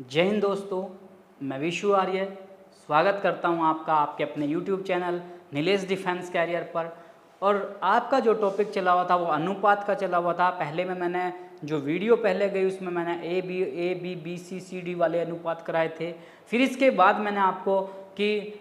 जय हिंद दोस्तों, मैं विशु आर्य स्वागत करता हूं आपका आपके अपने YouTube channel Nilesh defence career पर। और आपका जो टॉपिक चला हुआ था वो अनुपात का चला हुआ था। पहले में मैंने जो वीडियो पहले गई उसमें मैंने A B B C C D वाले अनुपात कराए थे। फिर इसके बाद मैंने आपको कि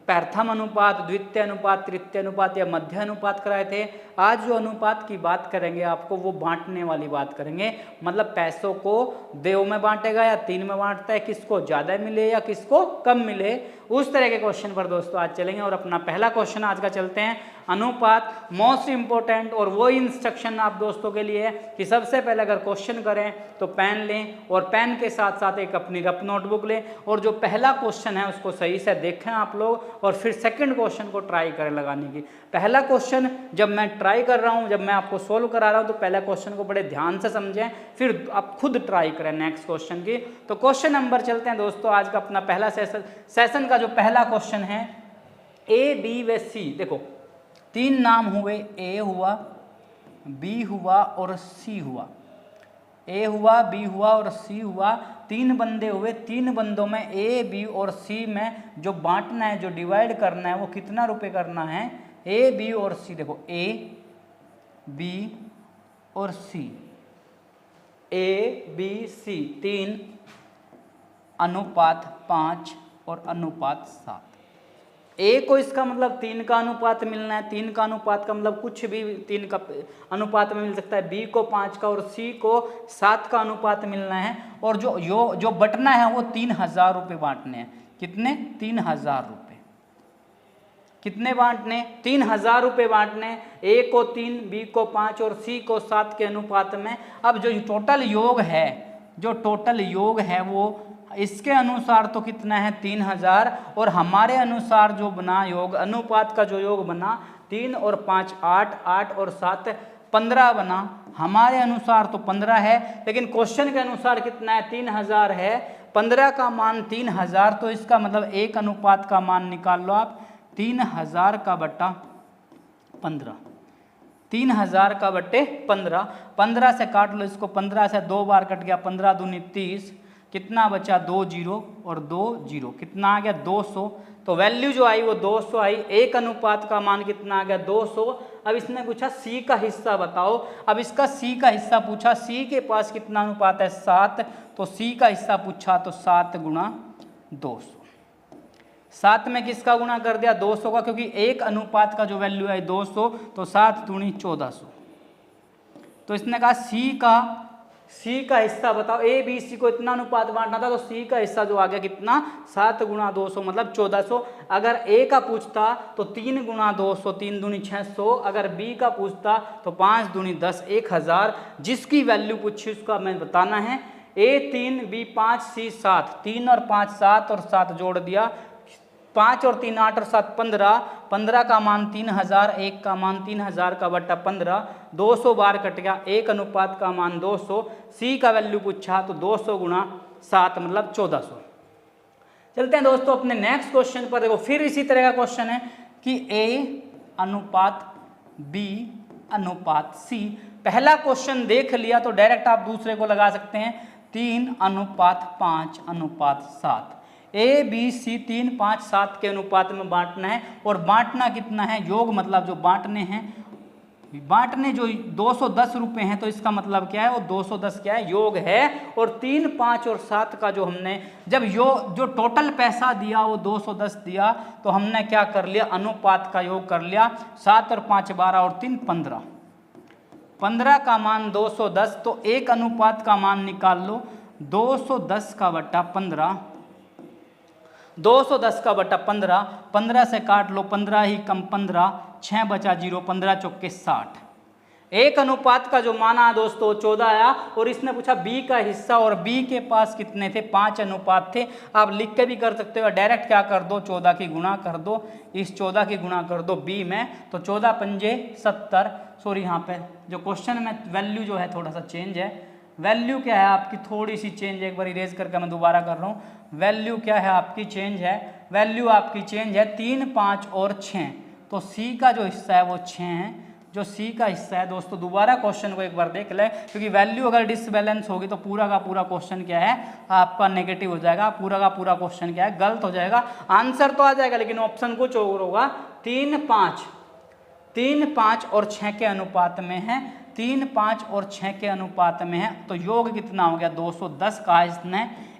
प्रथम अनुपात, द्वितीय अनुपात, तृतीय अनुपात या मध्य अनुपात कराए थे। आज जो अनुपात की बात करेंगे आपको वो बांटने वाली बात करेंगे, मतलब पैसों को देव में बांटेगा या तीन में बांटता है, किसको ज़्यादा मिले या किसको कम मिले, उस तरह के क्वेश्चन पर दोस्तों आज चलेंगे। और अपना पहला क्वेश्चन आज का चलते हैं अनुपात, मोस्ट इंपॉर्टेंट। और वो इंस्ट्रक्शन आप दोस्तों के लिए है कि सबसे पहले अगर क्वेश्चन करें तो पेन लें और पेन के साथ साथ एक अपनी रफ नोटबुक लें और जो पहला क्वेश्चन है उसको सही से देखें आप लोग और फिर सेकंड क्वेश्चन को ट्राई करें लगाने की। पहला क्वेश्चन जब मैं ट्राई कर रहा हूं, जब मैं आपको सोल्व करा रहा हूं तो पहला क्वेश्चन को बड़े ध्यान से समझें, फिर आप खुद ट्राई करें नेक्स्ट क्वेश्चन की। तो क्वेश्चन नंबर चलते हैं दोस्तों, आज का अपना पहला सेशन का जो पहला क्वेश्चन है ए बी व सी। देखो तीन नाम हुए, ए हुआ, बी हुआ और सी हुआ। ए हुआ, बी हुआ और सी हुआ, तीन बंदे हुए। तीन बंदों में ए बी और सी में जो बांटना है, जो डिवाइड करना है वो कितना रुपए करना है, ए बी और सी। देखो ए बी और सी, ए बी सी तीन, अनुपात 5 और अनुपात 7। ए को इसका मतलब 3 का अनुपात मिलना है, 3 का अनुपात का मतलब कुछ भी 3 का अनुपात में मिल सकता है। बी को 5 का और सी को 7 का अनुपात मिलना है। और जो बटना है वो 3000 रुपये बांटने हैं। कितने? 3000 रुपये। कितने बांटने? 3000 रुपये बांटने। ए को 3, बी को 5 और सी को 7 के अनुपात में। अब जो टोटल योग है, जो टोटल योग है वो इसके अनुसार तो कितना है 3000, और हमारे अनुसार जो बना योग, अनुपात का जो योग बना 3 और 5 8, 8 और 7 15 बना। हमारे अनुसार तो 15 है, लेकिन क्वेश्चन के अनुसार कितना है 3000 है। 15 का मान 3000, तो इसका मतलब एक अनुपात का मान निकाल लो आप, 3000 का बट्टा 15। 3000 का बट्टे 15। 15 से काट लो इसको, 15 से 2 बार कट गया, 15 दूनी 30, कितना बचा 2 जीरो और 2 जीरो, कितना आ गया 200। तो वैल्यू जो आई वो 200 आई। एक अनुपात का मान कितना आ गया 200। अब इसने पूछा सी का हिस्सा बताओ। अब इसका सी का हिस्सा पूछा, सी के पास कितना अनुपात है 7, तो सी का हिस्सा पूछा तो 7 गुणा 200। 7 में किसका गुणा कर दिया 200 का, क्योंकि एक अनुपात का जो वैल्यू है 200, तो 7 दूनी 1400। तो इसने कहा सी का हिस्सा बताओ। ए बी सी को इतना अनुपात बांटना था, तो सी का हिस्सा जो आ गया कितना 7 गुणा 200 मतलब 1400। अगर ए का पूछता तो 3 गुणा 200, 3 दूनी 600। अगर बी का पूछता तो 5 दूनी 10, 1000। जिसकी वैल्यू पूछी उसका हमें बताना है। ए 3, बी 5, सी 7, 3 और 5 7 और 7 जोड़ दिया, 5 और 3 8 और 7 15। 15 का मान 3000, एक का मान 3000 का बट्टा 15, 200 बार कट गया, एक अनुपात का मान 200। सी का वैल्यू पूछा तो 200 गुणा 7 मतलब 1400। चलते हैं दोस्तों अपने नेक्स्ट क्वेश्चन पर। देखो फिर इसी तरह का क्वेश्चन है कि ए अनुपात बी अनुपात सी। पहला क्वेश्चन देख लिया तो डायरेक्ट आप दूसरे को लगा सकते हैं, 3 अनुपात 5 अनुपात 7। ए बी सी 3 5 7 के अनुपात में बांटना है। और बांटना कितना है, योग मतलब जो बांटने हैं, बांटने जो 210 रुपये हैं, तो इसका मतलब क्या है वो 210 क्या है योग है। और 3 5 और 7 का जो हमने जब जो टोटल पैसा दिया वो 210 दिया, तो हमने क्या कर लिया अनुपात का योग कर लिया। 7 और 5 12 और 3 15। 15 का मान 210, तो एक अनुपात का मान निकाल लो 210 का बट्टा 15। 210 का बटा 15, 15 से काट लो, 15 ही कम 15, 6 बचा 0, 15 चौके 60। एक अनुपात का जो माना दोस्तों 14 आया। और इसने पूछा बी का हिस्सा, और बी के पास कितने थे 5 अनुपात थे। आप लिख के भी कर सकते हो, डायरेक्ट क्या कर दो 14 की गुणा कर दो, इस 14 की गुणा कर दो बी में, तो 14 पंजे 70। सॉरी यहाँ पे जो क्वेश्चन में वैल्यू जो है थोड़ा सा चेंज है। वैल्यू क्या है आपकी थोड़ी सी चेंज, एक बार इरेज करके मैं दोबारा कर रहा हूँ। वैल्यू क्या है आपकी चेंज है, वैल्यू आपकी चेंज है 3 5 और 6। तो सी का जो हिस्सा है वो 6 है, जो सी का हिस्सा है दोस्तों, दोबारा क्वेश्चन को एक बार देख ले, क्योंकि वैल्यू अगर डिसबैलेंस होगी तो पूरा का पूरा क्वेश्चन क्या है आपका नेगेटिव हो जाएगा, पूरा का पूरा क्वेश्चन क्या है गलत हो जाएगा। आंसर तो आ जाएगा लेकिन ऑप्शन कुछ और होगा। 3, 5 और 6 के अनुपात में है, 3, 5 और 6 के अनुपात में है, तो योग कितना हो गया 210 कहा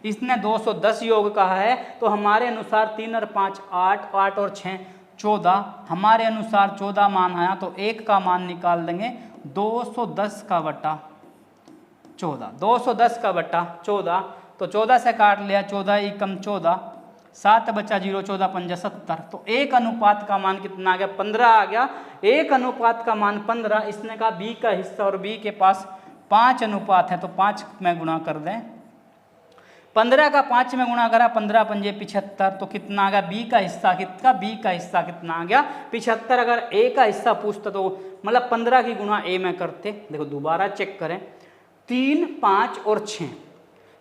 इसने 210 योग कहा है। तो हमारे अनुसार 3 और 5 8, 8 और 6 14, हमारे अनुसार 14 मान आया, तो 1 का मान निकाल देंगे 210 का बटा 14, 210 का बटा 14, तो 14 से काट लिया, 14 एकम 14, 7 बचा 0, 14 पंजा 70, तो 1 अनुपात का मान कितना आ गया 15 आ गया। 1 अनुपात का मान 15, इसने कहा बी का हिस्सा और बी के पास 5 अनुपात है, तो 5 में गुणा कर दें, 15 का 5 में गुणा करा, 15 पंजे 75, तो कितना आ गया बी का हिस्सा कितना आ गया 75। अगर ए का हिस्सा पूछता तो मतलब 15 की गुणा ए में करते। देखो दोबारा चेक करें, 3, 5 और 6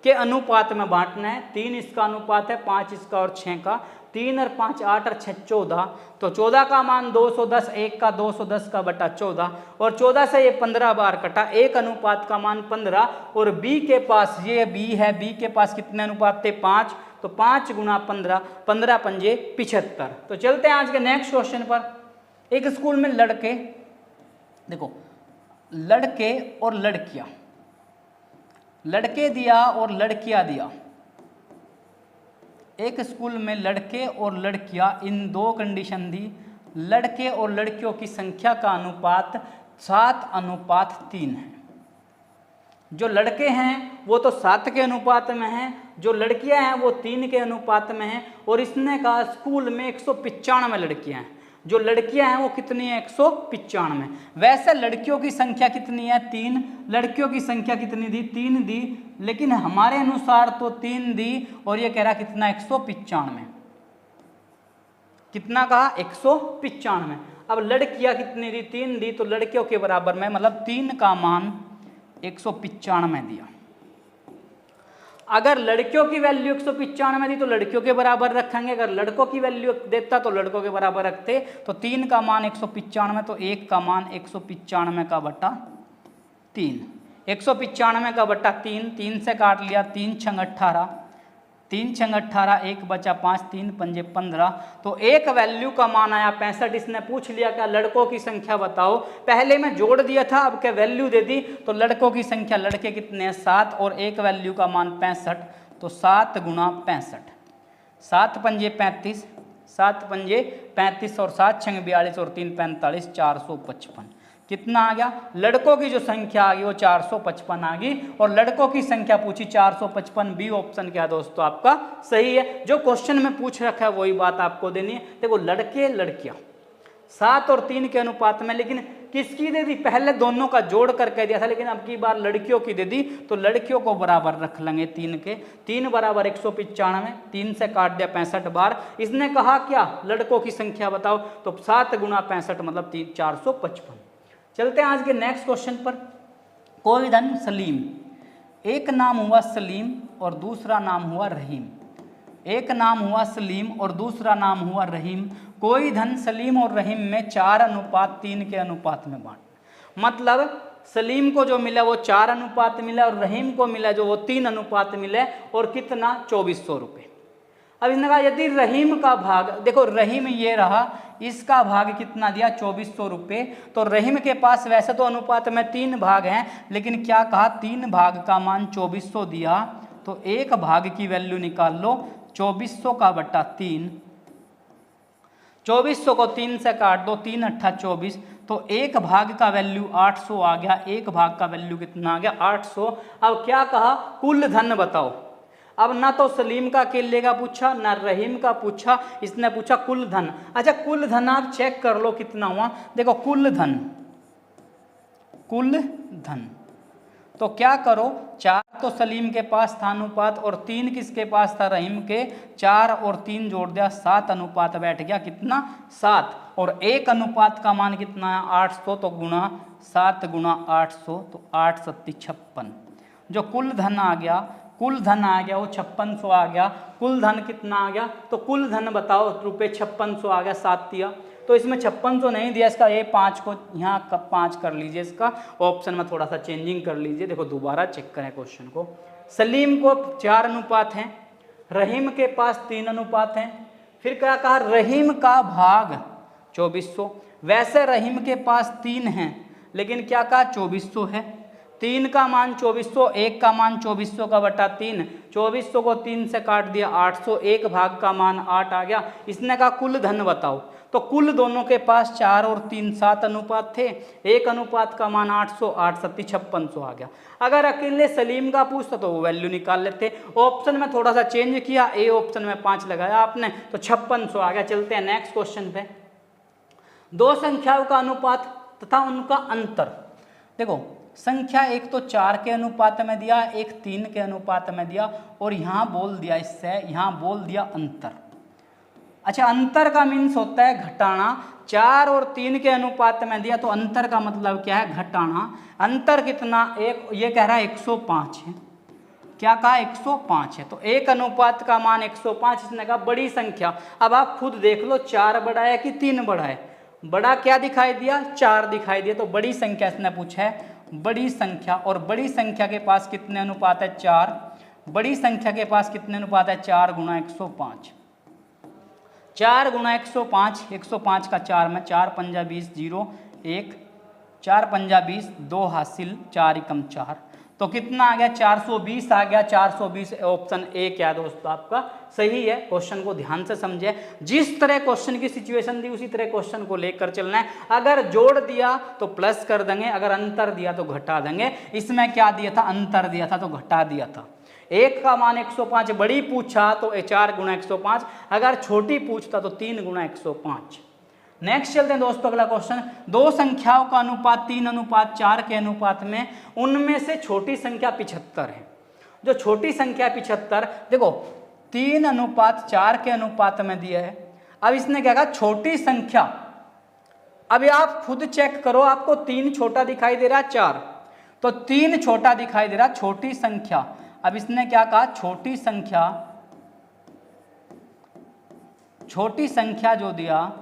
के अनुपात में बांटना है, 3 इसका अनुपात है, 5 इसका और 6 का, 3 और 5 8 और 6 14, तो 14 का मान 210, 1 का 210 का बटा 14, और 14 से ये 15 बार कटा, 1 अनुपात का मान 15, और बी के पास ये बी है, बी के पास कितने अनुपात थे 5, तो 5 गुणा 15, 15 पंजे 75। तो चलते हैं आज के नेक्स्ट क्वेश्चन पर। एक स्कूल में लड़के, देखो लड़के और लड़कियां, लड़के दिया और लड़कियां दिया, एक स्कूल में लड़के और लड़कियां, इन 2 कंडीशन दी, लड़के और लड़कियों की संख्या का अनुपात 7:3 है। जो लड़के हैं वो तो 7 के अनुपात में हैं, जो लड़कियां हैं वो 3 के अनुपात में हैं, और इसने कहा स्कूल में 195 लड़कियां हैं, जो लड़कियां हैं वो कितनी है 195। वैसे लड़कियों की संख्या कितनी है 3, लड़कियों की संख्या कितनी दी 3 दी, लेकिन हमारे अनुसार तो 3 दी, और ये कह रहा कितना 195, कितना कहा 195। अब लड़कियां कितनी दी 3 दी, तो लड़कियों के बराबर में मतलब 3 का मान 195 दिया। अगर लड़कियों की वैल्यू 195 दी तो लड़कियों के बराबर रखेंगे, अगर लड़कों की वैल्यू देता तो लड़कों के बराबर रखते। तो 3 का मान 195, तो 1 का मान 195 का बटा 3, 195 का बटा 3, 3 से काट लिया, 3 छंग 18, 3 छंग 18, 1 बचा 5, 3 पंजे 15, तो एक वैल्यू का मान आया 65। इसने पूछ लिया क्या लड़कों की संख्या बताओ, पहले मैं जोड़ दिया था, अब क्या वैल्यू दे दी, तो लड़कों की संख्या, लड़के कितने हैं 7, और एक वैल्यू का मान 65, तो 7 गुणा 65, 7 पंजे 35, 7 पंजे 35, और 7 छंग 42, और 3 45, 455, कितना आ गया लड़कों की जो संख्या आ गई वो 455 आ गई, और लड़कों की संख्या पूछी 455, बी ऑप्शन क्या दोस्तों आपका सही है। जो क्वेश्चन में पूछ रखा है वही बात आपको देनी है। देखो लड़के लड़कियां 7 और 3 के अनुपात में, लेकिन किसकी दे दी, पहले दोनों का जोड़ करके दिया था, लेकिन अब की बार लड़कियों की दे दी, तो लड़कियों को बराबर रख लेंगे 3 के, 3 बराबर 195, 3 से काट दिया 65 बार। इसने कहा क्या लड़कों की संख्या बताओ, तो 7 गुणा 65 मतलब 455। चलते हैं आज के नेक्स्ट क्वेश्चन पर। कोई धन सलीम, एक नाम हुआ सलीम और दूसरा नाम हुआ रहीम, एक नाम हुआ सलीम और दूसरा नाम हुआ रहीम, कोई धन सलीम और रहीम में 4:3 के अनुपात में बांट। मतलब सलीम को जो मिला वो 4 अनुपात मिला, और रहीम को मिला जो वो 3 अनुपात मिले, और कितना 2400 रुपये। अब इसने कहा यदि रहीम का भाग, देखो रहीम ये रहा, इसका भाग कितना दिया 2400 रुपये, तो रहीम के पास वैसे तो अनुपात में 3 भाग हैं, लेकिन क्या कहा 3 भाग का मान 2400 दिया, तो एक भाग की वैल्यू निकाल लो 2400 का बटा 3, 2400 को 3 से काट दो, 3 अट्ठा 24, तो एक भाग का वैल्यू 800 आ गया, एक भाग का वैल्यू कितना आ गया 800। अब क्या कहा कुल धन बताओ, अब ना तो सलीम का अकेले का पूछा ना रहीम का पूछा, इसने पूछा कुल धन। अच्छा कुल धन आप चेक कर लो कितना हुआ, देखो कुल धन तो क्या करो 4 तो सलीम के पास था अनुपात, और 3 किसके पास था रहीम के, 4 और 3 जोड़ दिया 7 अनुपात बैठ गया, कितना 7, और एक अनुपात का मान कितना है 800, तो गुणा 7 गुणा 800, तो 8 सत्ती 56। जो कुल धन आ गया वो 5600 आ गया। कुल धन कितना आ गया, तो कुल धन बताओ रुपये 5600 आ गया, 7 दिया, तो इसमें 5600 नहीं दिया, इसका ए 5 को यहाँ 5 कर लीजिए, इसका ऑप्शन में थोड़ा सा चेंजिंग कर लीजिए। देखो दोबारा चेक करें क्वेश्चन को। सलीम को 4 अनुपात हैं, रहीम के पास 3 अनुपात हैं, फिर क्या कहा, रहीम का भाग 2400। वैसे रहीम के पास 3 हैं, लेकिन क्या कहा 2400 है। 3 का मान 2400, 1 का मान 2400 का बटा 3, 2400 को 3 से काट दिया 800, 1 भाग का मान 8 आ गया। इसने कहा कुल धन बताओ, तो कुल दोनों के पास 4 और 3 7 अनुपात थे, एक अनुपात का मान 800, 8 7 5600 आ गया। अगर अकेले सलीम का पूछता तो वो वैल्यू निकाल लेते। ऑप्शन में थोड़ा सा चेंज किया, ए ऑप्शन में 5 लगाया आपने तो 5600 आ गया। चलते हैं नेक्स्ट क्वेश्चन पे। दो संख्याओं का अनुपात तथा उनका अंतर। देखो संख्या एक तो 4 के अनुपात में दिया, एक 3 के अनुपात में दिया, और यहाँ बोल दिया, इससे यहाँ बोल दिया अंतर। अच्छा, अंतर का मीन्स होता है घटाना। 4 और 3 के अनुपात में दिया तो अंतर का मतलब क्या है, घटाना। अंतर कितना, एक, ये कह रहा है 105 है। क्या कहा, 105 है। तो एक अनुपात का मान 105, इसने कहा बड़ी संख्या। अब आप खुद देख लो 4 बड़ा है कि 3 बड़ा है। बड़ा क्या दिखाई दिया, 4 दिखाई दिया, तो बड़ी संख्या इसने पूछा है, बड़ी संख्या। और बड़ी संख्या के पास कितने अनुपात है, 4। बड़ी संख्या के पास कितने अनुपात है, 4 गुणा 105। 4 गुणा 105, 105 का 4 में 4 पंजा 20, 0 1, 4 पंजा 20, 2 हासिल, 4 एकम 4, तो कितना आ गया, 420 आ गया। 420 ऑप्शन ए क्या है दोस्तों आपका सही है। क्वेश्चन को ध्यान से समझे, जिस तरह क्वेश्चन की सिचुएशन दी उसी तरह क्वेश्चन को लेकर चलना है। अगर जोड़ दिया तो प्लस कर देंगे, अगर अंतर दिया तो घटा देंगे। इसमें क्या दिया था, अंतर दिया था तो घटा दिया था। एक का मान 105, बड़ी पूछा तो 4 गुणा 105, अगर छोटी पूछता तो 3 गुणा 105। नेक्स्ट चलते हैं दोस्तों अगला क्वेश्चन। दो संख्याओं का अनुपात 3 अनुपात 4 के अनुपात में, उनमें से छोटी संख्या 75 है। जो छोटी संख्या 75, देखो 3 अनुपात 4 के अनुपात में दिया है। अब इसने क्या कहा, छोटी संख्या। अभी आप खुद चेक करो, आपको 3 छोटा दिखाई दे रहा है, 4 तो 3 छोटा दिखाई दे रहा, छोटी संख्या। अब इसने क्या कहा, छोटी संख्या, छोटी संख्या जो दिया,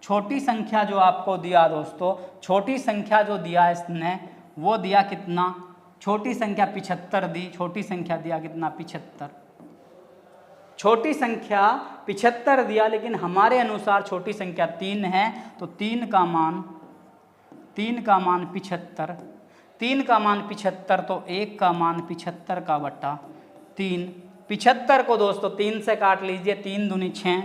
छोटी संख्या जो आपको दिया दोस्तों, छोटी संख्या जो दिया इसने वो दिया कितना, छोटी संख्या 75 दी। छोटी संख्या दिया कितना, 75। छोटी संख्या 75 दिया, लेकिन हमारे अनुसार छोटी संख्या 3 है, तो 3 का मान 75, 3 का मान 75, तो 1 का मान 75 का बटा 3। 75 को दोस्तों 3 से काट लीजिए, 3 दूनी 6,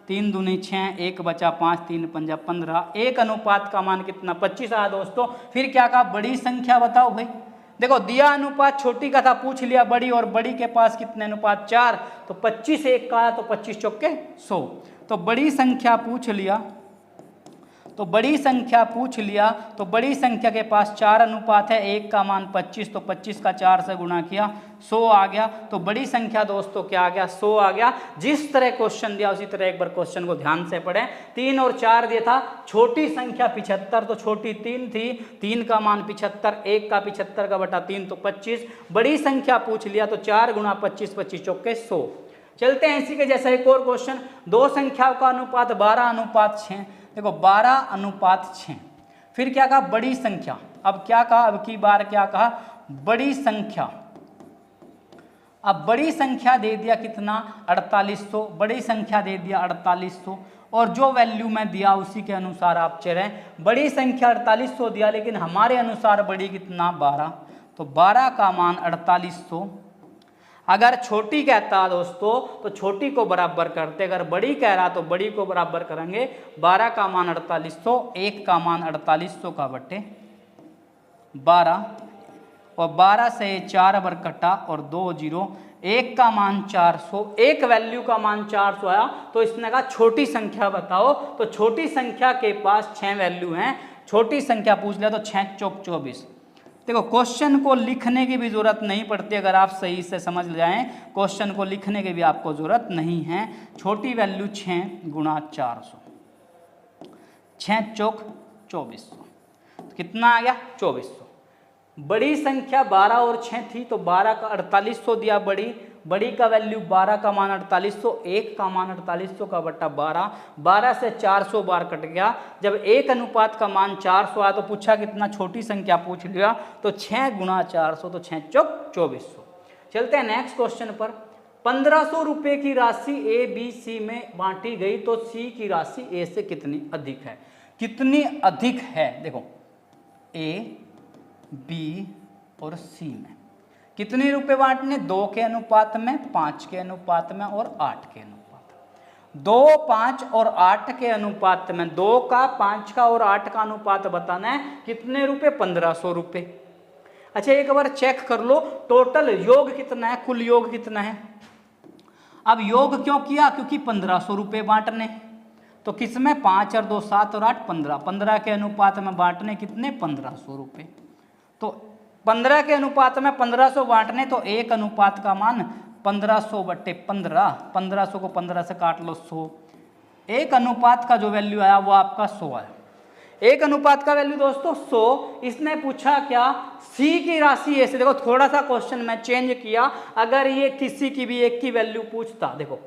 3 दूनी 6, 1 बचा 5, 3 पंजा 15। एक अनुपात का मान कितना, 25 आया दोस्तों। फिर क्या कहा, बड़ी संख्या बताओ भाई। देखो दिया अनुपात छोटी का था, पूछ लिया बड़ी, और बड़ी के पास कितने अनुपात, 4, तो 25 1 का आया, तो 25 चौके 100। तो बड़ी संख्या पूछ लिया, तो बड़ी संख्या पूछ लिया, तो बड़ी संख्या के पास 4 अनुपात है, 1 का मान 25, तो 25 का 4 से गुणा किया, 100 आ गया। तो बड़ी संख्या दोस्तों क्या आ गया, 100 आ गया। जिस तरह क्वेश्चन दिया उसी तरह एक बार क्वेश्चन को ध्यान से पढ़ें। 3 और 4 दिया था, छोटी संख्या 75, तो छोटी 3 थी, 3 का मान 75, 1 का 75 का बटा 3, तो 25। बड़ी संख्या पूछ लिया, तो 4 गुणा 25, 25 चौके 100। चलते हैं इसी के जैसा एक और क्वेश्चन। दो संख्याओं का अनुपात 12 अनुपात 6। देखो 12 अनुपात 6। फिर क्या कहा, बड़ी संख्या। अब क्या कहा, अब की बार क्या कहा, बड़ी संख्या। अब बड़ी संख्या दे दिया कितना, 4800। बड़ी संख्या दे दिया 4800, और जो वैल्यू में दिया उसी के अनुसार आप चलें। बड़ी संख्या 4800 दिया, लेकिन हमारे अनुसार बड़ी कितना, 12, तो 12 का मान 4800। अगर छोटी कहता दोस्तों तो छोटी को बराबर करते, अगर बड़ी कह रहा तो बड़ी को बराबर करेंगे। 12 का मान 4800, 1 का मान 4800 का बटे 12, और 12 से 4 बार कटा और 2 0, 1 का मान 400, एक वैल्यू का मान 400 आया। तो इसने कहा छोटी संख्या बताओ, तो छोटी संख्या के पास 6 वैल्यू हैं। छोटी संख्या पूछ लिया, तो 6 चौक 24। देखो क्वेश्चन को लिखने की भी जरूरत नहीं पड़ती, अगर आप सही से समझ जाएं, क्वेश्चन को लिखने की भी आपको जरूरत नहीं है। छोटी वैल्यू 6 गुणा 400, 6 चौक 2400, तो कितना आ गया, 2400। बड़ी संख्या 12 और 6 थी, तो 12 का 4800 दिया बड़ी, बड़ी का वैल्यू 12 का मान 4800, 1 का मान 4800 का बट्टा 12, 12 से 400 बार कट गया। जब 1 अनुपात का मान 400 आया तो पूछा कितना, छोटी संख्या पूछ लिया, तो 6 गुणा 400, तो 6 चौक 2400। चलते हैं नेक्स्ट क्वेश्चन पर। 1500 रुपए की राशि ए बी सी में बांटी गई तो सी की राशि ए से कितनी अधिक है। कितनी अधिक है, देखो ए बी और सी में कितने रुपए बांटने, 2 के अनुपात में, 5 के अनुपात में और 8 के अनुपात में। 2, 5 और 8 के अनुपात में, 2 का, 5 का और 8 का अनुपात बताना है। कितने रुपए, 1500 रुपए। अच्छा एक बार चेक कर लो टोटल योग कितना है, कुल योग कितना है। अब योग क्यों किया, क्योंकि 1500 रुपए बांटने, तो किसमें 5 और 2 7 और 8 15, 15 के अनुपात में बांटने कितने 1500 रुपए। तो 15 के अनुपात में 1500 बांटने, तो 1 अनुपात का मान 1500 बट्टे 15, 1500 को 15 से काट लो 100। 1 अनुपात का जो वैल्यू आया वो आपका 100 है। 1 अनुपात का वैल्यू दोस्तों 100। इसने पूछा क्या, सी की राशि ऐसे, देखो थोड़ा सा क्वेश्चन मैं चेंज किया। अगर ये किसी की भी एक की वैल्यू पूछता, देखो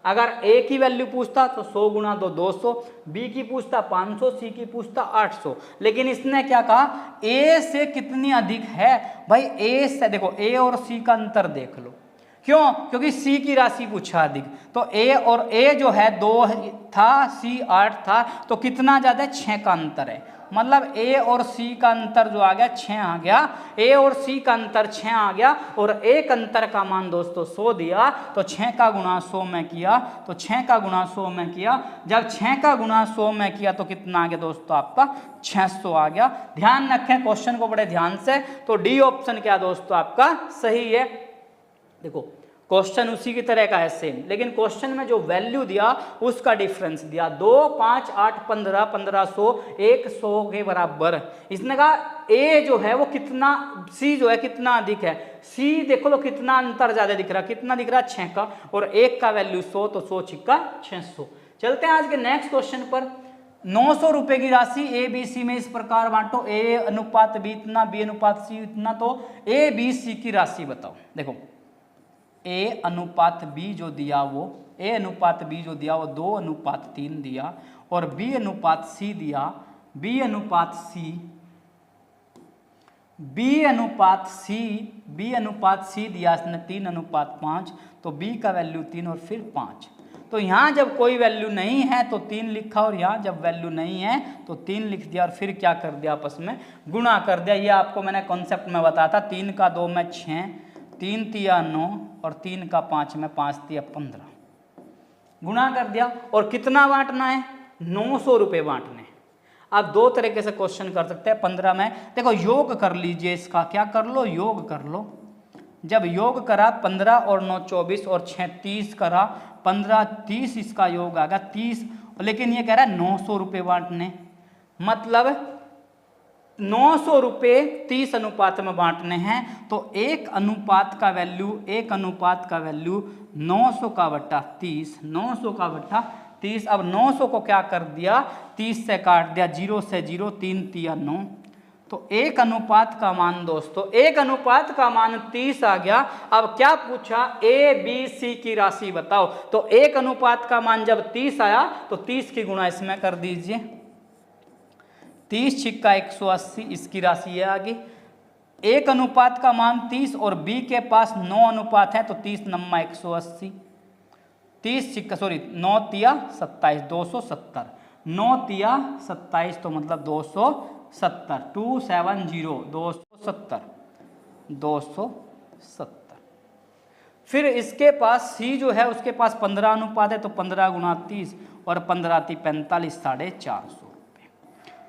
अगर ए की वैल्यू पूछता तो 100 गुणा 2 200, बी की पूछता 500, सी की पूछता 800, लेकिन इसने क्या कहा, ए से कितनी अधिक है। भाई ए से, देखो ए और सी का अंतर देख लो, क्यों, क्योंकि सी की राशि पूछा अधिक, तो ए और ए जो है 2 था, सी 8 था, तो कितना ज्यादा, 6 का अंतर है। मतलब ए और सी का अंतर जो आ गया 6 आ गया, ए और सी का अंतर 6 आ गया, और एक अंतर का मान दोस्तों 100 दिया, तो 6 का गुणा 100 में किया, तो 6 का गुणा 100 में किया। जब 6 का गुणा 100 में किया तो कितना आ गया दोस्तों, आपका 600 आ गया। ध्यान रखें क्वेश्चन को बड़े ध्यान से, तो डी ऑप्शन क्या दोस्तों आपका सही है। देखो क्वेश्चन उसी की तरह का है सेम, लेकिन क्वेश्चन में जो वैल्यू दिया उसका डिफरेंस दिया। 2, 5, 8, 15, 1500, 100 के बराबर। इसने कहा ए जो है वो कितना, सी जो है कितना अधिक है। सी देखो लो कितना अंतर ज्यादा दिख रहा, कितना दिख रहा 6 का, और 1 का वैल्यू 100, तो 100 छिक्का 600। चलते हैं आज के नेक्स्ट क्वेश्चन पर। 900 रुपए की राशि ए बी सी में इस प्रकार बांटो, ए अनुपात बी इतना, बी अनुपात सी इतना, तो ए बी सी की राशि बताओ। देखो ए अनुपात बी जो दिया वो, ए अनुपात बी जो दिया वो 2 अनुपात 3 दिया, और बी अनुपात सी दिया, बी अनुपात सी, बी अनुपात सी, बी अनुपात सी दिया इसने 3 अनुपात 5, तो बी का वैल्यू 3 और फिर 5। तो यहाँ जब कोई वैल्यू नहीं है तो 3 लिखा, और यहाँ जब वैल्यू नहीं है तो 3 लिख दिया, और फिर क्या कर दिया, आपस में गुणा कर दिया। ये आपको मैंने कॉन्सेप्ट में बताया था। 3 का 2 में 6, 3 तिया 9, और 3 का 5 में 5 तिया 15, गुणा कर दिया। और कितना बांटना है, 900 रुपए बांटने। आप 2 तरीके से क्वेश्चन कर सकते हैं। 15 में देखो योग कर लीजिए, इसका क्या कर लो, योग कर लो। जब योग करा 15 और 9 24 और 6 30 करा, 15 30 इसका योग आ गया 30, लेकिन ये कह रहा है 900 रुपये बांटने। मतलब 900 रुपये 30 अनुपात में बांटने हैं, तो एक अनुपात का वैल्यू 900 का बट्टा 30, 900 का बट्टा 30। अब 900 को क्या कर दिया, 30 से काट दिया, 0 से 0, 3 तिया 9, तो एक अनुपात का मान दोस्तों, एक अनुपात का मान 30 आ गया। अब क्या पूछा, ए बी सी की राशि बताओ। तो एक अनुपात का मान जब 30 आया तो 30 की गुणा इसमें कर दीजिए, 30 छिक्का 180, इसकी राशि ये आ गई। एक अनुपात का मान 30 और बी के पास 9 अनुपात है, तो 30 नम्मा 180, 30 छिक्का 9 तिया 27, 270, 9 तिया 27, तो मतलब 270, 270, 270, 270। फिर इसके पास सी जो है उसके पास 15 अनुपात है, तो 15 गुणा 30 और 15 × 45, 450 रुपये।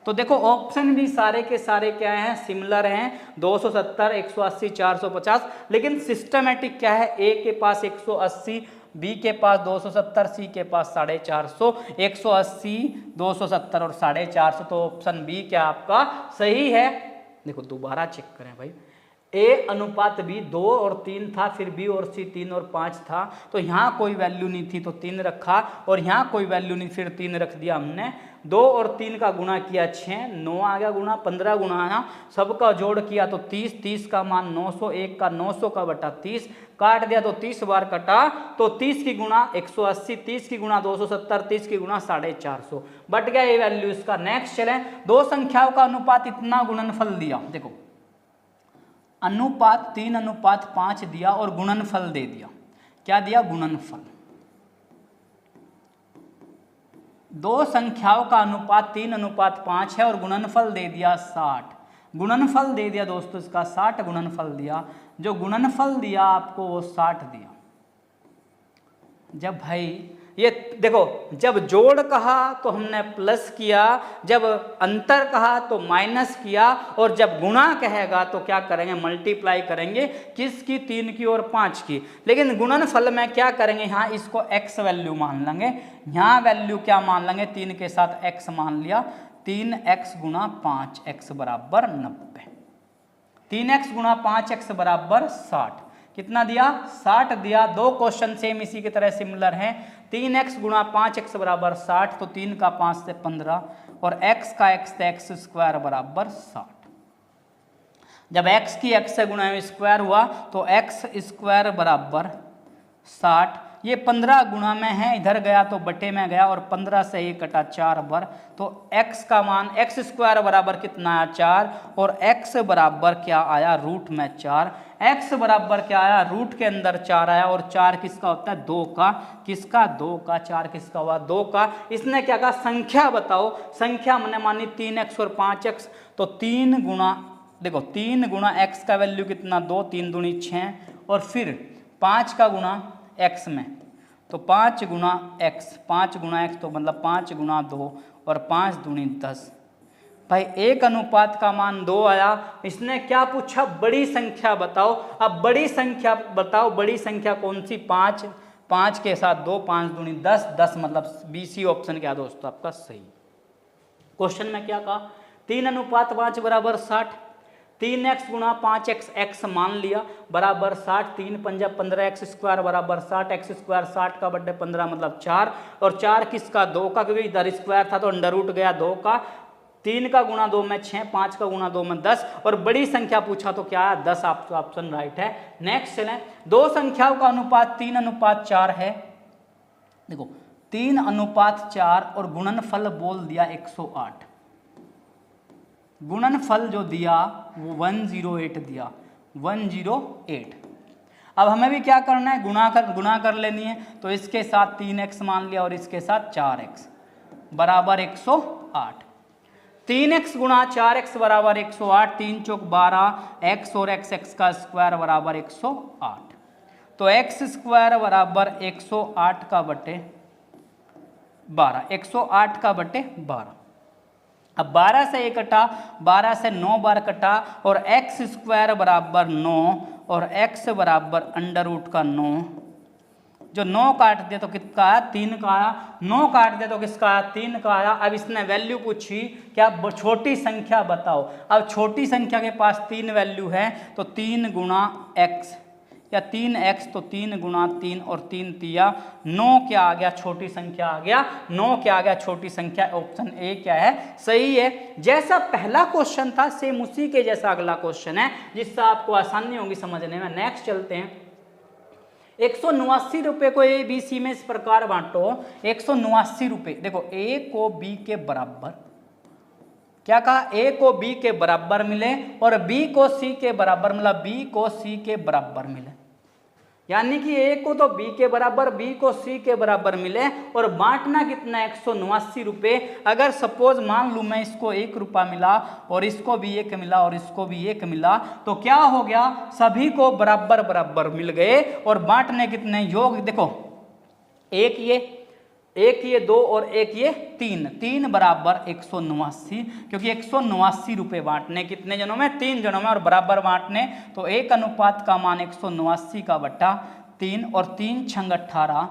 तो देखो ऑप्शन भी सारे के सारे क्या हैं, सिमिलर हैं, 270, 180, 450। लेकिन सिस्टमेटिक क्या है, ए के पास 180, बी के पास 270, सी के पास 450, 180, 270 और 450, तो ऑप्शन बी क्या आपका सही है। देखो दोबारा चेक करें भाई, A अनुपात B 2 और 3 था, फिर B और C 3 और 5 था, तो यहाँ कोई वैल्यू नहीं थी तो 3 रखा, और यहाँ कोई वैल्यू नहीं फिर 3 रख दिया हमने। 2 और 3 का गुणा किया 6, 9 आ गया गुणा, 15 गुणा आया, सबका जोड़ किया तो 30, 30 का मान 900, 1 का 900 का बटा 30, काट दिया तो 30 बार कटा, तो 30 की गुणा 180, 30 की गुणा 270, 30 की गुणा 450, बट गया ये वैल्यू इसका। नेक्स्ट चलें, दो संख्याओं का अनुपात इतना गुणनफल दिया, देखो अनुपात 3 अनुपात 5 दिया और गुणनफल दे दिया, क्या दिया गुणनफल। दो संख्याओं का अनुपात 3 अनुपात 5 है और गुणनफल दे दिया 60, गुणनफल दे दिया दोस्तों इसका 60 गुणनफल दिया, जो गुणनफल दिया आपको वो 60 दिया। जब भाई ये देखो, जब जोड़ कहा तो हमने प्लस किया, जब अंतर कहा तो माइनस किया, और जब गुणा कहेगा तो क्या करेंगे मल्टीप्लाई करेंगे, किसकी 3 की और 5 की। लेकिन गुणनफल में क्या करेंगे, यहाँ इसको x वैल्यू मान लेंगे, यहाँ वैल्यू क्या मान लेंगे 3 के साथ x मान लिया, 3x गुणा 5x बराबर 90, 3x गुणा 5x बराबर 60, कितना दिया 60 दिया। दो क्वेश्चन सेम इसी की तरह सिमिलर हैं, 3x गुणा 5x बराबर 60, तो 3 का 5 से 15 और x का x से x स्क्वायर बराबर 60। जब x की x से गुणा स्क्वायर हुआ तो x स्क्वायर बराबर 60, ये 15 गुणा में है, इधर गया तो बटे में गया, और 15 से ये कटा 4 बार, तो x का मान x स्क्वायर बराबर कितना आया 4, और x बराबर क्या आया रूट में 4, x बराबर क्या आया रूट के अंदर 4 आया, और 4 किसका होता है 2 का, किसका 2 का, 4 किसका हुआ 2 का। इसने क्या कहा संख्या बताओ, संख्या हमने मानी 3x और 5x, तो 3 गुणा देखो 3 गुणा x का वैल्यू कितना 2, 3 दूनी 6, और फिर 5 का गुणा x में, तो 5 गुणा x, 5 गुणा x तो मतलब 5 गुणा 2, और 5 दूनी 10। भाई एक अनुपात का मान 2 आया। इसने क्या पूछा बड़ी संख्या बताओ, अब बड़ी संख्या बताओ, बड़ी संख्या कौन सी 5, 5 के साथ 2, 5 दूनी 10, 10 मतलब BC ऑप्शन क्या दोस्तों आपका सही। क्वेश्चन में क्या कहा 3 अनुपात 5 बराबर 60, 3x गुणा 5x x मान लिया बराबर 60, 3 पंजा 15x स्क्वायर बराबर 60, x स्क्वायर 60 का बटे 15 मतलब 4, और 4 किसका 2 का, क्योंकि इधर स्क्वायर था तो अंडर रूट गया 2 का, 3 का गुणा 2 में 6, 5 का गुणा 2 में 10, और बड़ी संख्या पूछा तो क्या है 10, आपका ऑप्शन राइट है। नेक्स्ट चलें, दो संख्याओं का अनुपात 3 अनुपात 4 है, देखो 3 अनुपात 4 और गुणनफल बोल दिया 108, गुणनफल जो दिया वो 108 दिया, 108। अब हमें भी क्या करना है गुणा कर लेनी है, तो इसके साथ 3x मान लिया और इसके साथ 4x बराबर 108, 3x गुणा 4x बराबर 108, 3 चौक 12, x और x का स्क्वायर बराबर 108, तो x स्क्वायर बराबर 108 का बटे 12, 108 का बटे 12। अब 12 से 1 कटा, 12 से 9 बार कटा, और x स्क्वायर बराबर 9 और x बराबर अंडर रूट का 9, जो 9 काट दे तो किसका आया 3 का आया, 9 काट दे तो किसका आया 3 का आया। अब इसने वैल्यू पूछी क्या छोटी संख्या बताओ, अब छोटी संख्या के पास 3 वैल्यू है, तो 3 गुणा x या 3x, तो 3 गुणा 3 और 3 तिया 9 क्या आ गया छोटी संख्या आ गया, 9 क्या आ गया छोटी संख्या। ऑप्शन ए क्या है सही है। जैसा पहला क्वेश्चन था सेम उसी के जैसा अगला क्वेश्चन है, जिससे आपको आसानी होगी समझने में। नेक्स्ट चलते हैं, 189 रुपये को ए बी सी में इस प्रकार बांटो, 189 रुपये, देखो ए को बी के बराबर, क्या कहा ए को बी के बराबर मिले और बी को सी के बराबर, मतलब बी को सी के बराबर मिले, यानी कि ए को तो बी के बराबर बी को सी के बराबर मिले, और बांटना कितना 189 रुपये। अगर सपोज मान लूँ मैं इसको 1 रुपया मिला और इसको भी 1 मिला और इसको भी 1 मिला, तो क्या हो गया सभी को बराबर बराबर मिल गए, और बांटने कितने योग, देखो एक ये 2 और एक ये 3, 3 बराबर 189, क्योंकि 189 रुपये बांटने कितने जनों में 3 जनों में, और बराबर बांटने तो एक अनुपात का मान 189 का बट्टा 3, और 3 छंग 18,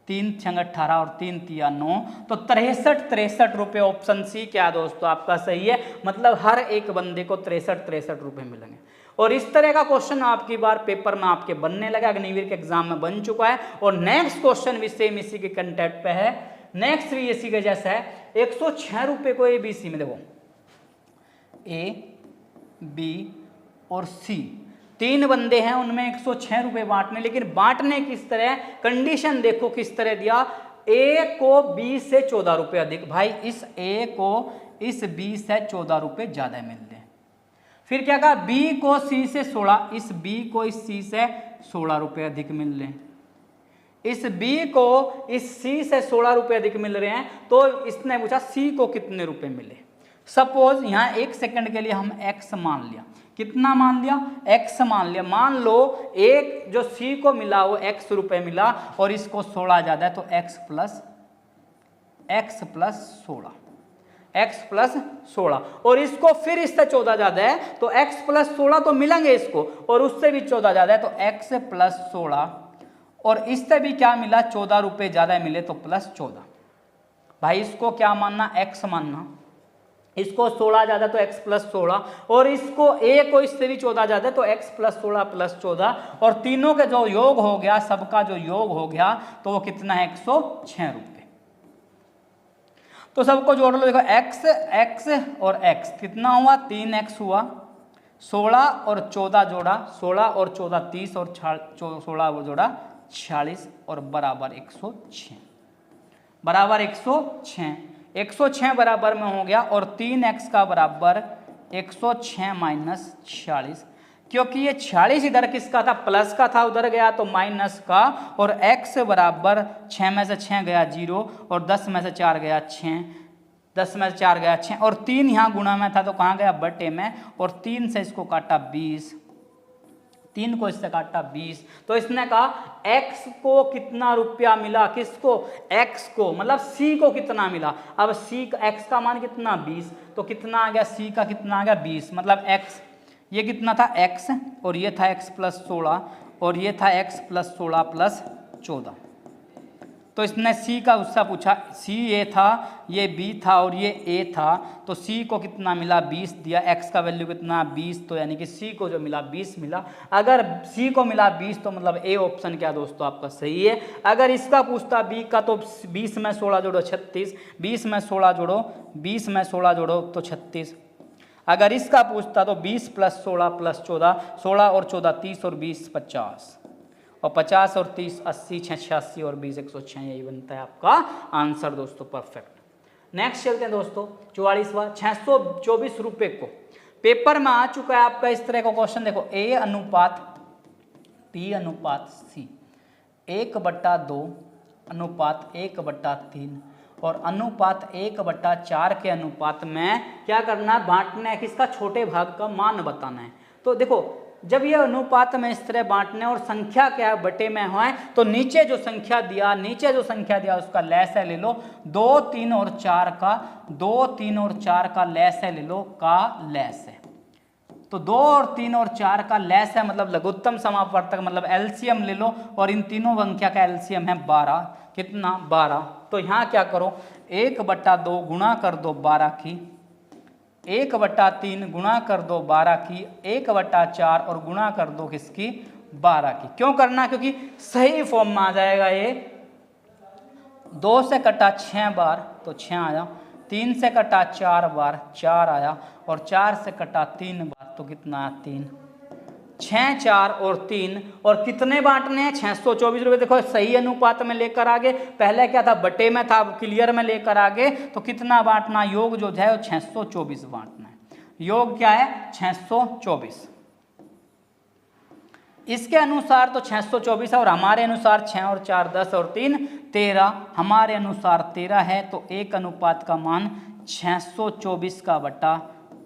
3 छंग 18 और 3 तिया 9, तो 63 रुपये। ऑप्शन सी क्या दोस्तों आपका सही है, मतलब हर एक बंदे को 63 रुपये मिलेंगे। और इस तरह का क्वेश्चन आपकी बार पेपर में आपके बनने लगा, अग्निवीर के एग्जाम में बन चुका है। और नेक्स्ट क्वेश्चन भी सेम इसी के कंटेंट पे है, नेक्स्ट भी इसी के जैसा है। 106 रुपए को ABC में, देखो A, B और C, 3 बंदे हैं, उनमें 106 रुपए बांटने, लेकिन बांटने किस तरह, कंडीशन देखो किस तरह दिया, A को B से 14 रुपए अधिक, भाई इस A को इस B से 14 रुपए ज्यादा मिल रहे। फिर क्या कहा, B को C से 16, इस B को इस C से 16 रुपए अधिक मिल रहे हैं, इस B को इस C से 16 रुपए अधिक मिल रहे हैं। तो इसने पूछा C को कितने रुपए मिले। सपोज यहाँ 1 सेकंड के लिए हम X मान लिया, कितना मान लिया, X मान लिया। मान लो एक जो C को मिला वो X रुपए मिला और इसको 16 ज्यादा है, तो X प्लस 16 और इसको फिर इससे 14 ज्यादा है तो x प्लस 16 तो मिलेंगे इसको, और उससे भी 14 ज्यादा है तो x प्लस 16, और इससे भी क्या मिला, 14 रुपए ज्यादा मिले तो प्लस 14। भाई इसको क्या मानना, x मानना, इसको 16 ज्यादा तो x प्लस 16, और इसको a को इससे भी 14 ज्यादा तो x प्लस 16 प्लस 14, और तीनों का जो योग हो गया, सबका जो योग हो गया तो वो कितना है, 106 रुपए। तो सबको जोड़ लो, देखो x और x कितना हुआ, 3x हुआ, 16 और 14 जोड़ा, 16 और 14 30 और 16 जोड़ा 46 और बराबर 106, बराबर 106, 106 बराबर में हो गया। और 3x का बराबर 106 माइनस 46, क्योंकि ये 46 इधर किसका था, प्लस का था, उधर गया तो माइनस का, और x बराबर 6 में से 6 गया 0 और 10 में से 4 गया 6, 10 में से 4 गया 6, और 3 यहाँ गुणा में था तो कहाँ गया, बटे में, और 3 से इसको काटा 20, 3 को इससे काटा 20। तो इसने कहा x को कितना रुपया मिला, किसको, x को, मतलब c को कितना मिला। अब c x का मान कितना, 20, तो कितना आ गया, c का कितना आ गया 20, मतलब x ये कितना था x, और ये था x प्लस 16, और ये था x प्लस 16 प्लस 14। तो इसने c का उससे पूछा, c ये था, ये b था और ये a था, तो c को कितना मिला, 20 दिया, x का वैल्यू कितना 20, तो यानी कि c को जो मिला 20 मिला। अगर c को मिला 20 तो मतलब a ऑप्शन क्या दोस्तों आपका सही है। अगर इसका पूछता b का तो 20 में 16 जोड़ो 36, 20 में 16 जोड़ो, 20 में 16 जोड़ो तो 36। अगर इसका पूछता तो 20 प्लस 16 प्लस 14, 16 और 14 30 और 20 50, और 50 और 30 80, 86 और 20 106, यही बनता है आपका आंसर दोस्तों, परफेक्ट। नेक्स्ट चलते हैं दोस्तों, 44वां, 624 रुपए को पेपर में आ चुका है आपका इस तरह का क्वेश्चन। देखो A अनुपात P अनुपात C 1/2 अनुपात 1/3 और अनुपात 1/4 के अनुपात में क्या करना है, बांटना है, किसका, छोटे भाग का मान बताना है। तो देखो जब ये अनुपात में इस तरह बांटने और संख्या क्या है, बटे में है, तो नीचे जो संख्या दिया उसका लैसे ले लो, 2 3 और 4 का, 2 3 और 4 का लैसे ले लो, का लैस है। तो 2 और 3 और 4 का लैस है, मतलब लघुत्तम समापवर्तक, मतलब एलसीएम ले लो, और इन तीनों संख्या का एलसीएम है 12, कितना 12। तो यहाँ क्या करो, 1/2 गुणा कर दो 12 की, 1/3 गुणा कर दो 12 की, 1/4 और गुणा कर दो किसकी, 12 की। क्यों करना, क्योंकि सही फॉर्म में आ जाएगा ये। 2 से कटा 6 बार तो 6 आया, 3 से कटा 4 बार 4 आया, और 4 से कटा 3 बार तो कितना आया 3, 6 4 और 3, और कितने बांटने हैं, 624 रुपये। देखो सही अनुपात में लेकर आगे, पहले क्या था, बटे में था, अब क्लियर में लेकर आगे, तो कितना बांटना, योग जो है वो 624 बांटना है। योग क्या है, 624। इसके अनुसार तो 624 है, और हमारे अनुसार 6 और 4 10 और 3 13, हमारे अनुसार 13 है, तो एक अनुपात का मान 624 का बटा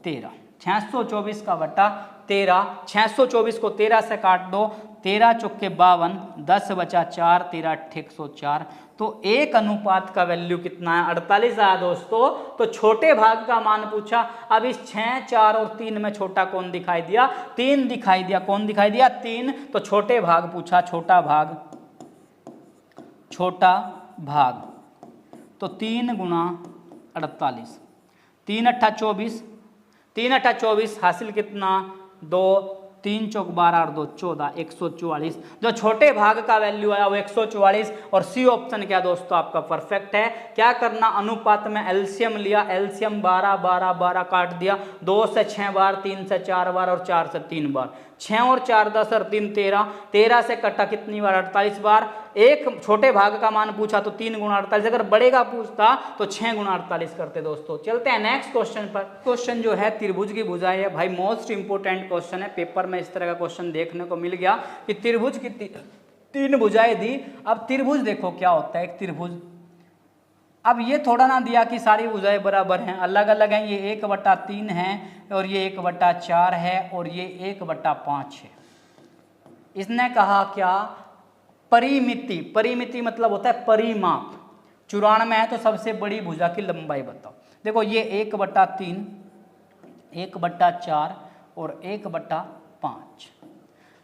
13, 624 का बटा 13। 624 को 13 से काट दो, 13 चौके 52, 10 बचा 4, 13 8 104, तो एक अनुपात का वैल्यू कितना है, 48 आया दोस्तों। तो छोटे भाग का मान पूछा। अब इस 6 4 और 3 में छोटा कौन दिखाई दिया, 3 दिखाई दिया। कौन दिखाई दिया, 3। तो छोटे भाग पूछा, छोटा भाग, तो 3 गुणा 48, 3 8 24, 3 8 24 हासिल कितना 2, 3 चौक 12 और 2 14, 144। जो छोटे भाग का वैल्यू आया वो 144 और सी ऑप्शन क्या दोस्तों आपका परफेक्ट है। क्या करना, अनुपात में एलसीएम लिया, एलसीएम 12 12 12 काट दिया, 2 से 6 बार, 3 से 4 बार और 4 से 3 बार, 6 और 4 10 और 3 13, 13 से कटा कितनी बार, 48 बार। एक छोटे भाग का मान पूछा तो 3 गुणा 48, अगर बड़े का पूछता तो 6 गुणा 48 करते दोस्तों। चलते हैं नेक्स्ट क्वेश्चन पर। क्वेश्चन जो है त्रिभुज की भुजाएं है भाई, मोस्ट इंपोर्टेंट क्वेश्चन है, पेपर में इस तरह का क्वेश्चन देखने को मिल गया कि त्रिभुज की 3 भुजाएं दी। अब त्रिभुज देखो क्या होता है, एक त्रिभुज, अब ये थोड़ा ना दिया कि सारी भुजाएं बराबर हैं, अलग अलग हैं, ये 1/3 है और ये 1/4 है और ये 1/5 है। इसने कहा क्या, परिमिति, परिमिति मतलब होता है परिमाप, 94 है तो सबसे बड़ी भुजा की लंबाई बताओ। देखो ये 1/3, 1/4 और 1/5।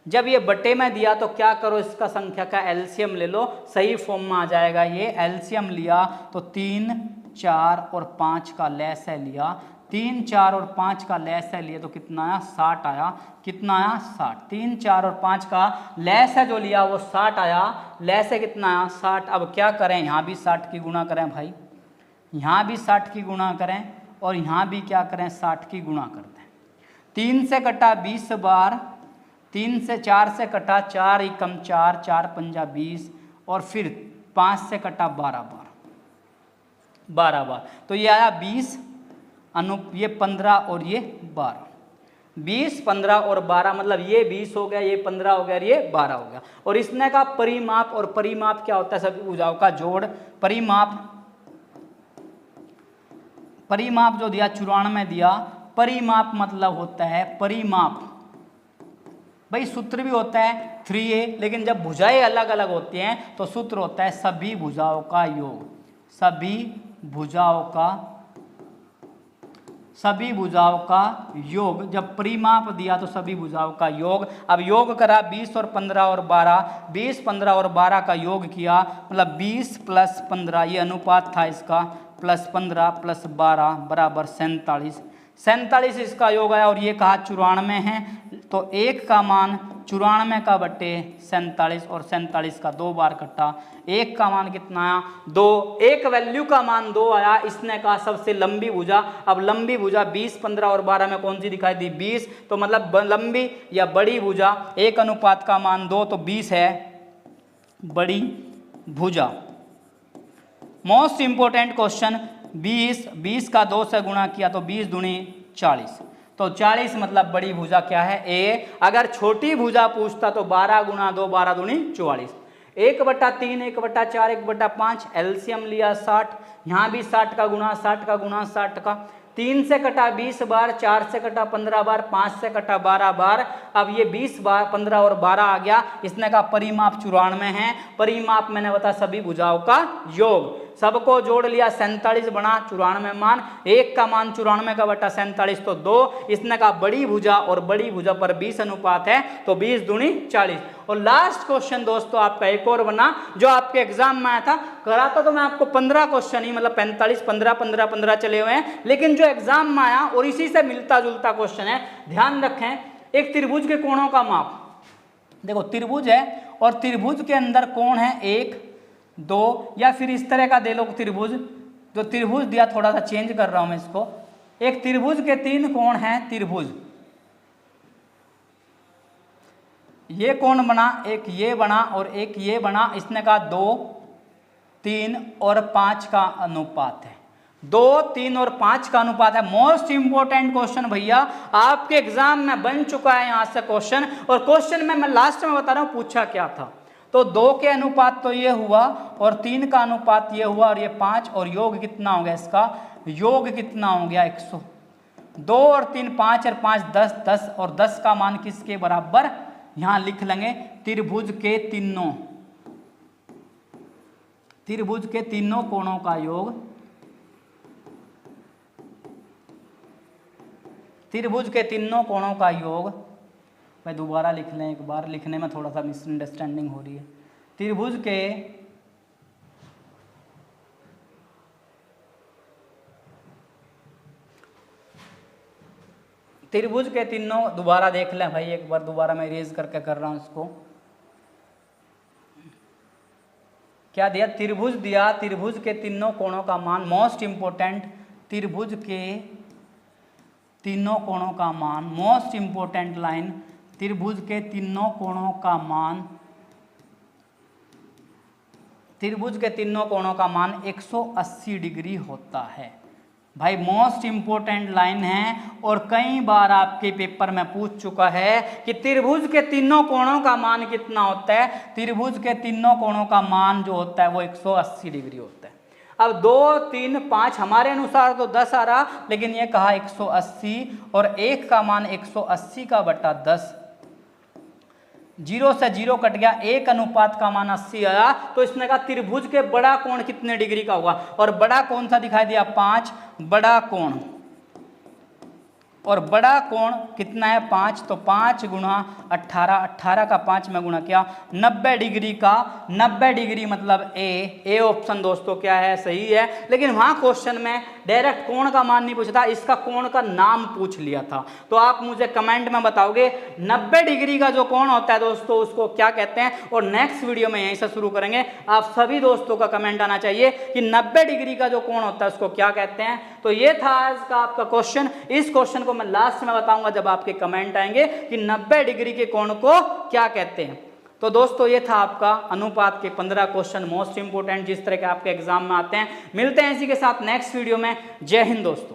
जब ये बटे में दिया तो क्या करो, इसका संख्या का एलसीएम ले लो, सही फॉर्म में आ जाएगा। ये एलसीएम लिया तो 3 4 और 5 का लैसे लिया, 3 4 और 5 का लैसे लिए तो कितना आया, 60 आया। कितना आया, 60। 3 4 और 5 का लैसे जो लिया वो 60 आया, लैसे कितना आया, 60। अब क्या करें, यहाँ भी 60 की गुणा करें भाई, यहाँ भी 60 की गुणा करें और यहाँ भी क्या करें, 60 की गुणा करते हैं। 3 से कटा 20 बार, 3 से 4 से कटा 4 एकम 4, 4 पंजा 20 और फिर 5 से कटा 12 बार, 12 बार, तो ये आया 20 ये 15 और ये 12, 20 15 और 12 मतलब ये 20 हो गया, ये 15 हो गया, ये 12 हो गया। और इसने का परिमाप, और परिमाप क्या होता है, सभी भुजाओं का जोड़। परिमाप, परिमाप जो दिया 94 दिया, परिमाप मतलब होता है परिमाप, भाई सूत्र भी होता है 3a, लेकिन जब भुजाएं अलग अलग होती हैं तो सूत्र होता है सभी भुजाओं का योग, सभी भुजाओं का, सभी भुजाओं का योग। जब परिमाप दिया तो सभी भुजाओं का योग। अब योग करा 20 और 15 और 12, 20 15 और 12 का योग किया, मतलब 20 + 15, ये अनुपात था इसका, + 15 + 12 बराबर 47। 47 इसका योग आया और ये कहा 94 है, तो 1 का मान 94 का बटे 47 और 47 का 2 बार कटा, 1 का मान कितना आया, 2। एक वैल्यू का मान 2 आया। इसने कहा सबसे लंबी भुजा। अब लंबी भुजा 20 15 और 12 में कौन सी दिखाई दी, 20, तो मतलब लंबी या बड़ी भुजा, 1 अनुपात का मान 2 तो 20 है बड़ी भुजा। मोस्ट इंपोर्टेंट क्वेश्चन, 20 का 2 से गुणा किया तो 20 दूनी 40, तो 40 मतलब बड़ी भुजा क्या है, ए। अगर छोटी भुजा पूछता तो 12 × 2 12 दूनी 44, 1/3 1/4 1/5, एलसीएम लिया 60, यहाँ भी 60 का गुणा 60 का गुणा 60 का, 3 से कटा 20 बार, 4 से कटा 15 बार, 5 से कटा 12 बार। अब ये 20 बार 15 और 12 आ गया। इसने कहा परिमाप 94 है, परिमाप मैंने बताया सभी भुजाओं का योग, सबको जोड़ लिया 47 बना 94 मान, 1 का मान 94 का बटा 47 तो 2। इसने कहा बड़ी भुजा और बड़ी भुजा पर 20 अनुपात है तो 20 दूनी 40। और लास्ट क्वेश्चन दोस्तों आपका एक और बना जो आपके एग्जाम में आया था, कराता तो मैं आपको 15 क्वेश्चन ही, मतलब 45 15 15 15 चले हुए हैं, लेकिन जो एग्जाम में आया और इसी से मिलता जुलता क्वेश्चन है। ध्यान रखें, एक त्रिभुज के कोणों का माप, देखो त्रिभुज है और त्रिभुज के अंदर कोण है 1 2, या फिर इस तरह का दे लो त्रिभुज, जो त्रिभुज दिया थोड़ा सा चेंज कर रहा हूं मैं इसको। एक त्रिभुज के 3 कोण हैं, त्रिभुज, ये कोण बना, एक ये बना और एक ये बना। इसने कहा 2 3 और 5 का अनुपात है, 2 3 और 5 का अनुपात है। मोस्ट इंपोर्टेंट क्वेश्चन भैया, आपके एग्जाम में बन चुका है यहां से क्वेश्चन। और क्वेश्चन में मैं लास्ट में बता रहा हूं पूछा क्या था, तो 2 के अनुपात तो ये हुआ और 3 का अनुपात ये हुआ और ये 5, और योग कितना हो गया इसका, योग कितना हो गया 100। 2 और 3 5 और 5 10, 10 और 10 का मान किसके बराबर, यहां लिख लेंगे त्रिभुज के तीनों, त्रिभुज के तीनों कोणों का योग, त्रिभुज के तीनों कोणों का योग। मैं दोबारा लिख लें, एक बार लिखने में थोड़ा सा मिसअंडरस्टैंडिंग हो रही है। त्रिभुज के त्रिभुज के तीनों, दोबारा देख लें भाई एक बार, दोबारा मैं इरेज करके कर रहा हूं इसको। क्या दिया? त्रिभुज दिया, त्रिभुज के तीनों कोणों का मान, मोस्ट इंपोर्टेंट, त्रिभुज के तीनों कोणों का मान, मोस्ट इंपोर्टेंट लाइन, त्रिभुज के तीनों कोणों का मान, त्रिभुज के तीनों कोणों का मान 180 डिग्री होता है। भाई मोस्ट इंपोर्टेंट लाइन है और कई बार आपके पेपर में पूछ चुका है कि त्रिभुज के तीनों कोणों का मान कितना होता है। त्रिभुज के तीनों कोणों का मान जो होता है वो 180 डिग्री होता है। अब 2, 3, 5 हमारे अनुसार तो 10 आ रहा, लेकिन ये कहा 180 और 1 का मान 180 का बटा 10, 0 से 0 कट गया, 1 अनुपात का मान 80 आया। तो इसने कहा त्रिभुज के बड़ा कोण कितने डिग्री का होगा, और बड़ा कौन सा दिखाई दिया? 5, बड़ा कोण, और बड़ा कोण कितना है? 5, तो 5 गुणा 18, 18 का 5 में गुणा किया, 90 डिग्री का, 90 डिग्री मतलब ए ऑप्शन दोस्तों क्या है? सही है। लेकिन वहां क्वेश्चन में डायरेक्ट कोण का मान नहीं पूछा था, इसका कोण का नाम पूछ लिया था। तो आप मुझे कमेंट में बताओगे 90 डिग्री का जो कोण होता है दोस्तों उसको क्या कहते हैं, और नेक्स्ट वीडियो में यहीं से शुरू करेंगे। आप सभी दोस्तों का कमेंट आना चाहिए कि 90 डिग्री का जो कोण होता है उसको क्या कहते हैं। तो ये था आज का आपका क्वेश्चन। इस क्वेश्चन को मैं लास्ट में बताऊंगा जब आपके कमेंट आएंगे कि 90 डिग्री के कोण को क्या कहते हैं। तो दोस्तों ये था आपका अनुपात के 15 क्वेश्चन मोस्ट इंपोर्टेंट जिस तरह के आपके एग्जाम में आते हैं। मिलते हैं इसी के साथ नेक्स्ट वीडियो में। जय हिंद दोस्तों।